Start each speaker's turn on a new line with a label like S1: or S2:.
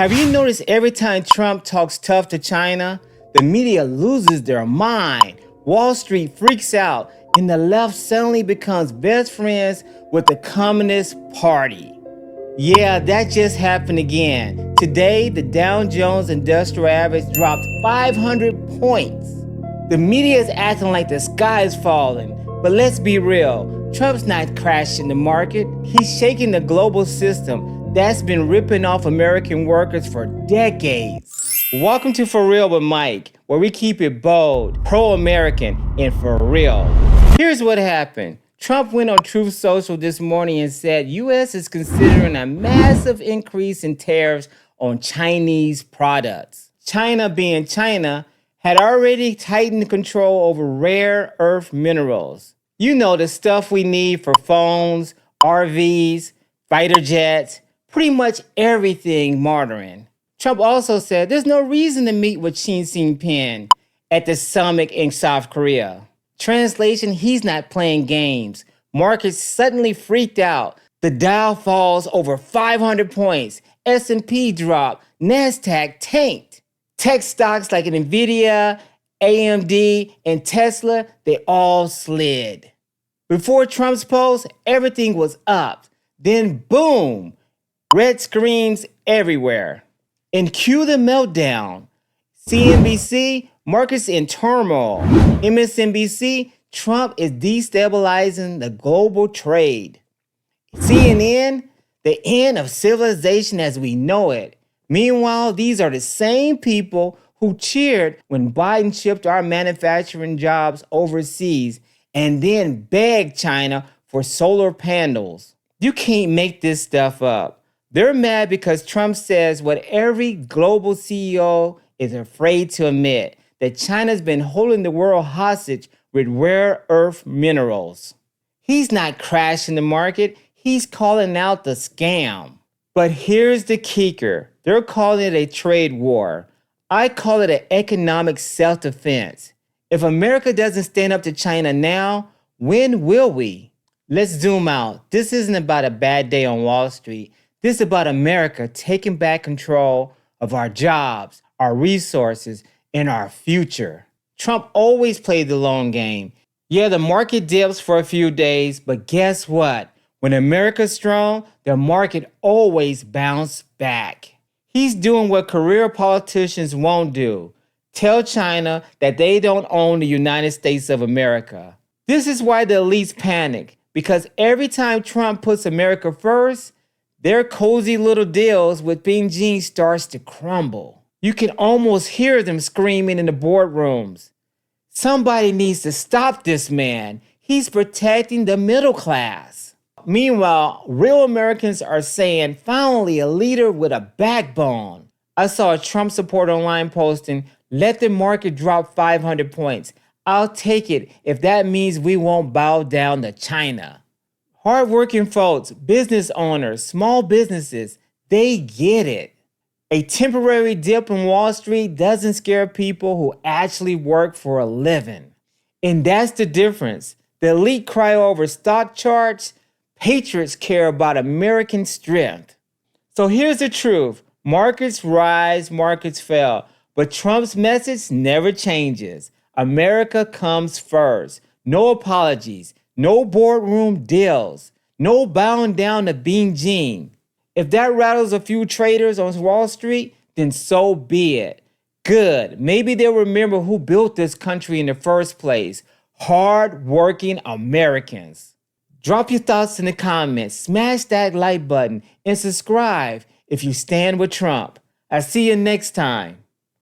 S1: Have you noticed every time Trump talks tough to China, the media loses their mind, Wall Street freaks out, and the left suddenly becomes best friends with the Communist Party? Yeah, that just happened again. Today, the Dow Jones Industrial Average dropped 500 points. The media is acting like the sky is falling, but let's be real. Trump's not crashing the market. He's shaking the global system that's been ripping off American workers for decades. Welcome to For Real with Mike, where we keep it bold, pro-American, and for real. Here's what happened. Trump went on Truth Social this morning and said U.S. is considering a massive increase in tariffs on Chinese products. China, being China, had already tightened control over rare earth minerals. You know, the stuff we need for phones, RVs, fighter jets, pretty much everything modern. Trump also said there's no reason to meet with Xi Jinping at the summit in South Korea. Translation, he's not playing games. Markets suddenly freaked out. The Dow falls over 500 points. S&P dropped. NASDAQ tanked. Tech stocks like Nvidia, AMD, and Tesla, they all slid. Before Trump's post, everything was up. Then boom, red screens everywhere. And cue the meltdown. CNBC, markets in turmoil. MSNBC, Trump is destabilizing the global trade. CNN, the end of civilization as we know it. Meanwhile, these are the same people who cheered when Biden shipped our manufacturing jobs overseas and then begged China for solar panels. You can't make this stuff up. They're mad because Trump says what every global CEO is afraid to admit, that China's been holding the world hostage with rare earth minerals. He's not crashing the market, he's calling out the scam. But here's the kicker. They're calling it a trade war. I call it an economic self-defense. If America doesn't stand up to China now, when will we? Let's zoom out. This isn't about a bad day on Wall Street. This is about America taking back control of our jobs, our resources, and our future. Trump always played the long game. Yeah, the market dips for a few days, but guess what? When America's strong, the market always bounces back. He's doing what career politicians won't do. Tell China that they don't own the United States of America. This is why the elites panic, because every time Trump puts America first, their cozy little deals with Beijing starts to crumble. You can almost hear them screaming in the boardrooms. Somebody needs to stop this man. He's protecting the middle class. Meanwhile, real Americans are saying, finally, a leader with a backbone. I saw a Trump supporter online posting, let the market drop 500 points. I'll take it if that means we won't bow down to China. Hardworking folks, business owners, small businesses, they get it. A temporary dip in Wall Street doesn't scare people who actually work for a living. And that's the difference. The elite cry over stock charts. Patriots care about American strength. So here's the truth. Markets rise, markets fell. But Trump's message never changes. America comes first. No apologies. No boardroom deals. No bowing down to Beijing. If that rattles a few traders on Wall Street, then so be it. Good. Maybe they'll remember who built this country in the first place. Hard-working Americans. Drop your thoughts in the comments, smash that like button, and subscribe if you stand with Trump. I'll see you next time.